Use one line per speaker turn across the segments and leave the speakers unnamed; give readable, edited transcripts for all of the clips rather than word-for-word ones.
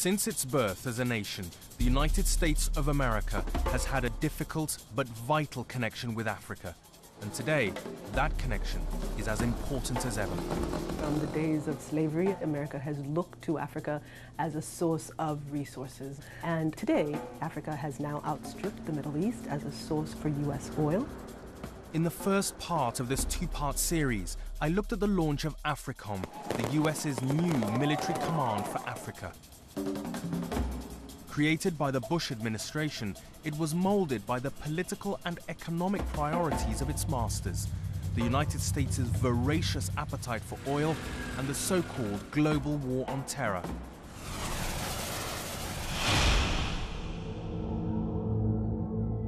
Since its birth as a nation, the United States of America has had a difficult but vital connection with Africa. And today, that connection is as important as ever.
From the days of slavery, America has looked to Africa as a source of resources. And today, Africa has now outstripped the Middle East as a source for U.S. oil.
In the first part of this two-part series, I looked at the launch of Africom, the US's new military command for Africa. Created by the Bush administration, it was molded by the political and economic priorities of its masters, the United States' voracious appetite for oil and the so-called global war on terror.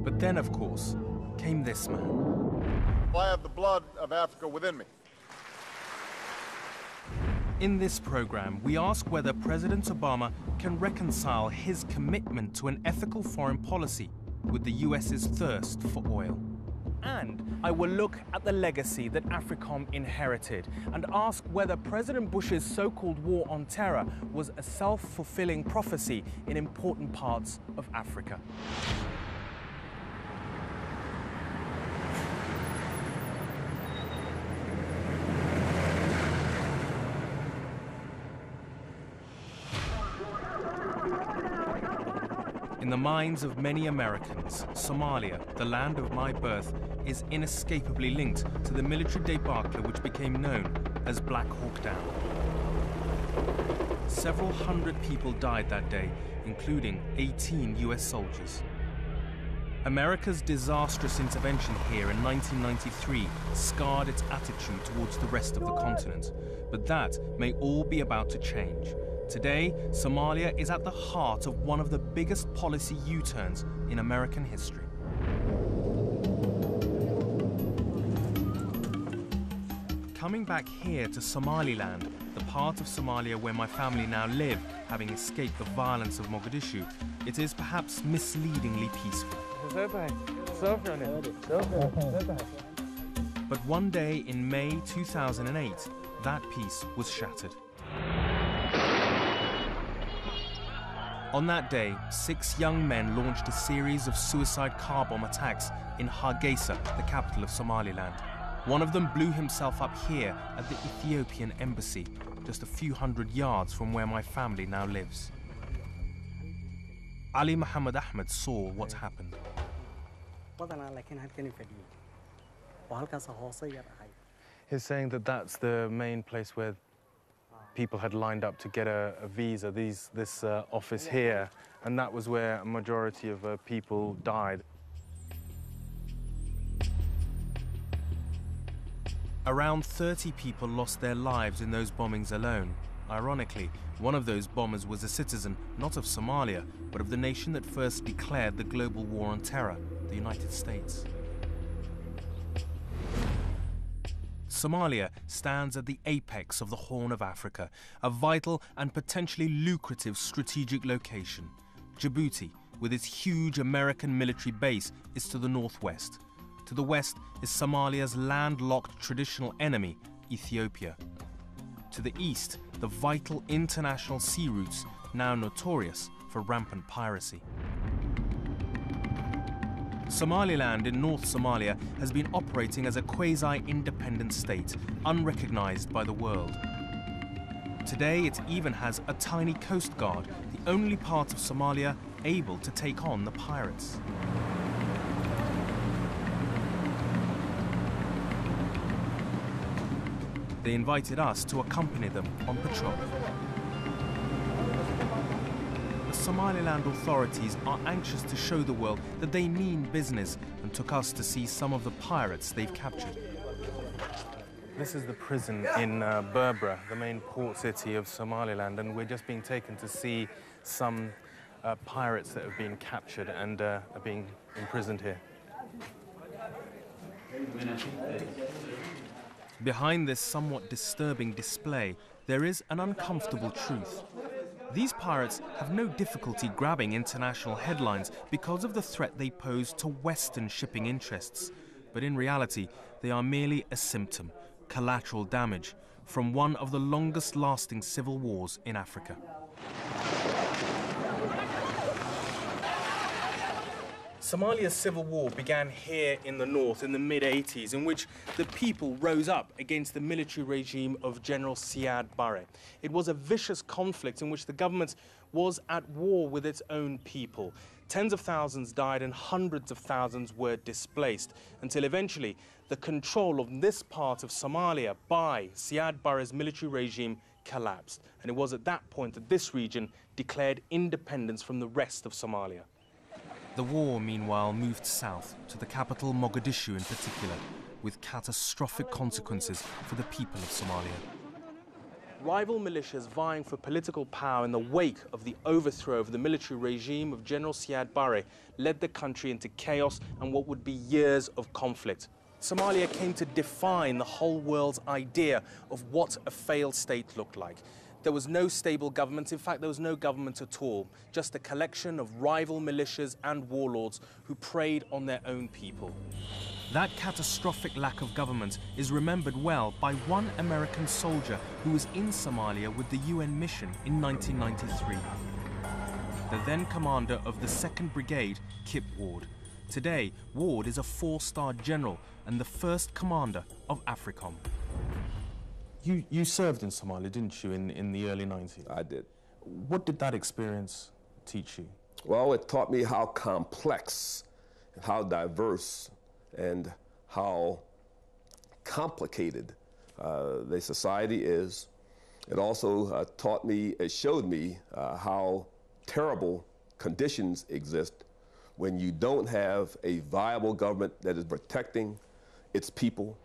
But then, of course, came this man.
I have the blood of Africa within me.
In this program, we ask whether President Obama can reconcile his commitment to an ethical foreign policy with the US's thirst for oil. And I will look at the legacy that Africom inherited and ask whether President Bush's so-called war on terror was a self-fulfilling prophecy in important parts of Africa. In the minds of many Americans, Somalia, the land of my birth, is inescapably linked to the military debacle which became known as Black Hawk Down. Several hundred people died that day, including 18 US soldiers. America's disastrous intervention here in 1993 scarred its attitude towards the rest of the continent, but that may all be about to change. Today, Somalia is at the heart of one of the biggest policy U-turns in American history. Coming back here to Somaliland, the part of Somalia where my family now live, having escaped the violence of Mogadishu, it is perhaps misleadingly peaceful. But one day in May 2008, that peace was shattered. On that day, 6 young men launched a series of suicide car bomb attacks in Hargeisa, the capital of Somaliland. One of them blew himself up here at the Ethiopian embassy, just a few hundred yards from where my family now lives. Ali Muhammad Ahmed saw what happened.
He's saying that that's the main place where people had lined up to get a visa, this office here, and that was where a majority of people died.
Around 30 people lost their lives in those bombings alone. Ironically, one of those bombers was a citizen not of Somalia, but of the nation that first declared the global war on terror, the United States. Somalia stands at the apex of the Horn of Africa, a vital and potentially lucrative strategic location. Djibouti, with its huge American military base, is to the northwest. To the west is Somalia's landlocked traditional enemy, Ethiopia. To the east, the vital international sea routes, now notorious for rampant piracy. Somaliland in North Somalia has been operating as a quasi-independent state, unrecognized by the world. Today it even has a tiny coast guard, the only part of Somalia able to take on the pirates. They invited us to accompany them on patrol. Somaliland authorities are anxious to show the world that they mean business and took us to see some of the pirates they've captured.
This is the prison in Berbera, the main port city of Somaliland, and we're just being taken to see some pirates that have been captured and are being imprisoned here.
Behind this somewhat disturbing display, there is an uncomfortable truth. These pirates have no difficulty grabbing international headlines because of the threat they pose to Western shipping interests. But in reality, they are merely a symptom, collateral damage, from one of the longest-lasting civil wars in Africa. Somalia's civil war began here in the north in the mid-80s, in which the people rose up against the military regime of General Siad Barre. It was a vicious conflict in which the government was at war with its own people. Tens of thousands died and hundreds of thousands were displaced, until eventually the control of this part of Somalia by Siad Barre's military regime collapsed. And it was at that point that this region declared independence from the rest of Somalia. The war, meanwhile, moved south to the capital, Mogadishu in particular, with catastrophic consequences for the people of Somalia. Rival militias vying for political power in the wake of the overthrow of the military regime of General Siad Barre led the country into chaos and what would be years of conflict. Somalia came to define the whole world's idea of what a failed state looked like. There was no stable government. In fact, there was no government at all, just a collection of rival militias and warlords who preyed on their own people. That catastrophic lack of government is remembered well by one American soldier who was in Somalia with the UN mission in 1993. The then commander of the 2nd Brigade, Kip Ward. Today, Ward is a 4-star general and the first commander of Africom. You served in Somalia, didn't you, in the early 90s?
I did.
What did that experience teach you?
Well, it taught me how complex, how diverse, and how complicated the society is. It also taught me, it showed me how terrible conditions exist when you don't have a viable government that is protecting its people.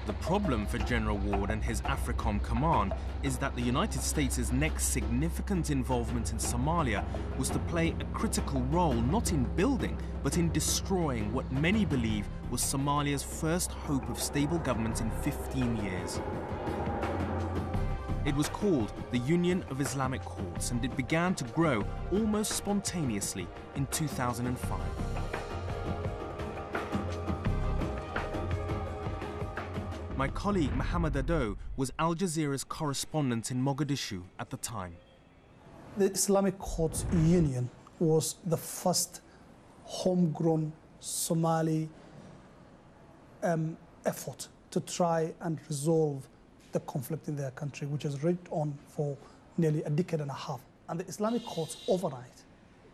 The problem for General Ward and his Africom command is that the United States' next significant involvement in Somalia was to play a critical role not in building, but in destroying what many believe was Somalia's first hope of stable government in 15 years. It was called the Union of Islamic Courts, and it began to grow almost spontaneously in 2005. My colleague Mohammed Ado was Al Jazeera's correspondent in Mogadishu at the time.
The Islamic Courts Union was the first homegrown Somali effort to try and resolve the conflict in their country, which has raged on for nearly a decade and a half. And the Islamic courts overnight,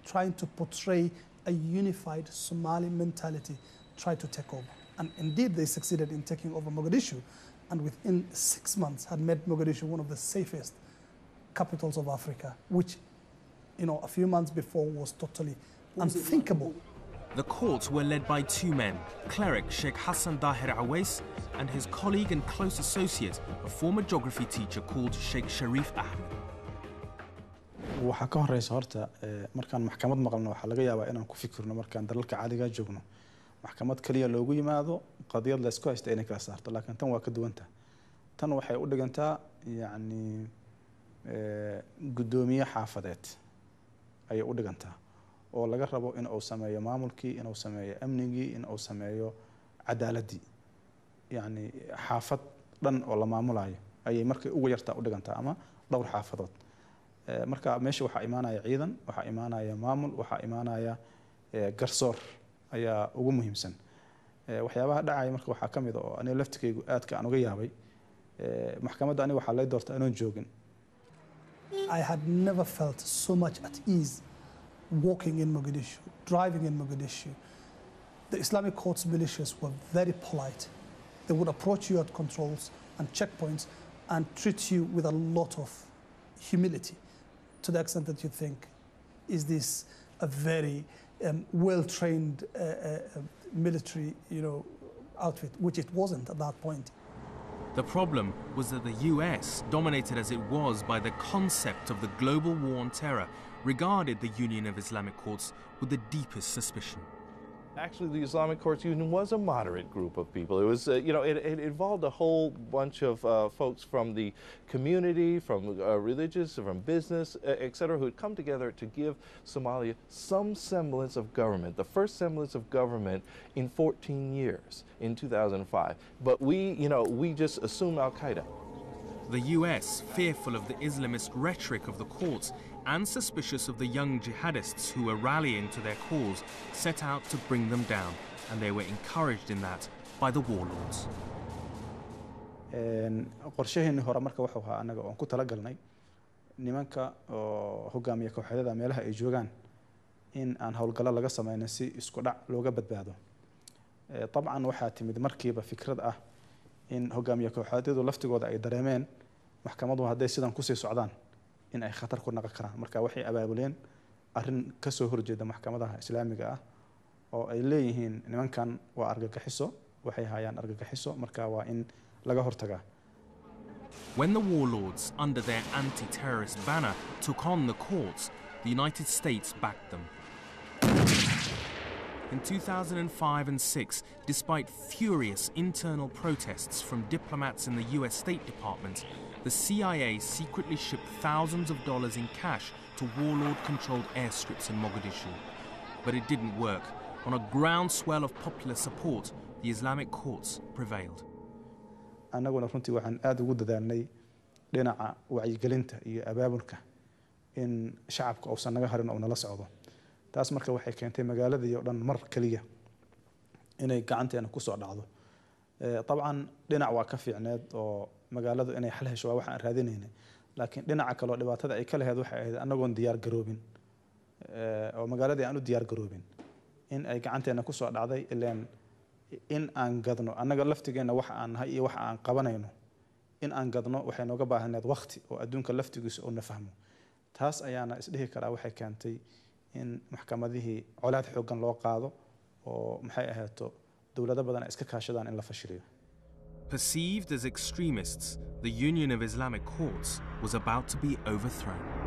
trying to portray a unified Somali mentality, tried to take over. And indeed, they succeeded in taking over Mogadishu, and within 6 months had made Mogadishu one of the safest capitals of Africa, which, a few months before was totally unthinkable.
The courts were led by 2 men, cleric Sheikh Hassan Dahir Awais and his colleague and close associate, a former geography teacher called Sheikh Sharif Ahmed.
waxaa ka horeysa horta markaan maxkamad maqalno waxa laga yaabaa inaan ku fikirno markaan dalalka caadiga joogno maxkamad kaliya loogu yimaado qadiyad la isku haysto inay kala saarto laakiin tan waa ka duwanta tan waxay u dhigantaa gudoomiye xaafadeed ay u dhigantaa oo laga rabo in uu sameeyo maamulkii in uu sameeyo amnigii in uu sameeyo cadaaladii xaafad dhan oo la maamulayo ayay markay ugu yartaa u dhigantaa ama dhowr xaafadood marka meesha waxa imaanaya ciidan waxa imaanaya maamul waxa imaanaya garsoor ayaa ugu muhiimsan waxyaabaha dhacay marka waxa kamid oo aniga laftigaygu aadka aan uga yaabay maxkamadda aniga waxa la doortay inaan joogin.
I had never felt so much at ease walking in Mogadishu, driving in Mogadishu. The Islamic courts militias were very polite. They would approach you at controls and checkpoints and treat you with a lot of humility, to the extent that you think, is this a very well-trained military, outfit, which it wasn't at that point.
The problem was that the US, dominated as it was by the concept of the global war on terror, regarded the Union of Islamic Courts with the deepest suspicion.
Actually, the Islamic Courts Union was a moderate group of people. It was, it involved a whole bunch of folks from the community, from religious, from business, etc., who had come together to give Somalia some semblance of government, the first semblance of government in 14 years, in 2005. But we just assumed Al-Qaeda.
The US, fearful of the Islamist rhetoric of the courts and suspicious of the young jihadists who were rallying to their cause, set out to bring them down, and they were encouraged in that by the warlords.
qorshaheennii hore marka wuxuu ahaa annaga oon ku talagalnay nimanka oo hogaamiya kooxyada meelaha ay joogaan in aan howlgallo laga sameeyno si isku dhac looga badbaado. طبعا waxaa timid markiiba fikrad ah in hogaamiya kooxyadu laftigooda ay dareemeen maxkamadu hadday sidan ku sii socdaan in ay khatar ku noqon karaan. marka waxay abaabuleen arrin ka soo horjeeda maxkamadaha islaamiga ah oo ay leeyihiin nimankan waa argagixiso, waxay hayaan argagixiso, marka waa in laga hortagaa.
When the warlords, under their anti-terrorist banner, took on the courts, the United States backed them. In 2005 and 6, despite furious internal protests from diplomats in the US State Department, the CIA secretly shipped thousands of dollars in cash to warlord-controlled airstrips in Mogadishu. But it didn't work. On a groundswell of popular support, the Islamic courts prevailed.
annaguna runtii waxaan aad ugu dadaalnay dhinaca wacyigelinta iyo abaabulka in shacabka uusan naga harin oo nala socdo. taas marka waxay keentay magaaladii oo dhan mar kaliya inay gacanteena ku soo dhacdo. طبعا dhinac waa ka fiicneed oo magaaladu inay xal hesho waa waxaan raadinaynay, laakiin dhinaca kale oo dhibaatada ay ka lahayd waxay ahayd annagoon diyaar garoobin oo magaaladii aan u diyaar garoobin in ay gacanteena ku soo dhacday. ilaan in aan gadno annaga laftigeena waxa aan nahay iyo waxa aan qabanayno in aan gadno waxay nooga baahneed waqti oo adduunka laftigiisa oo na fahmo. taas ayaana isdhihi karaa waxay keentay in maxkamadihii colaad xoogan loo qaado oo maxay ahaato dowlado badan ay iska kaashadaan in la fashiliyo.
Perceived as extremists, the Union of Islamic Courts was about to be overthrown.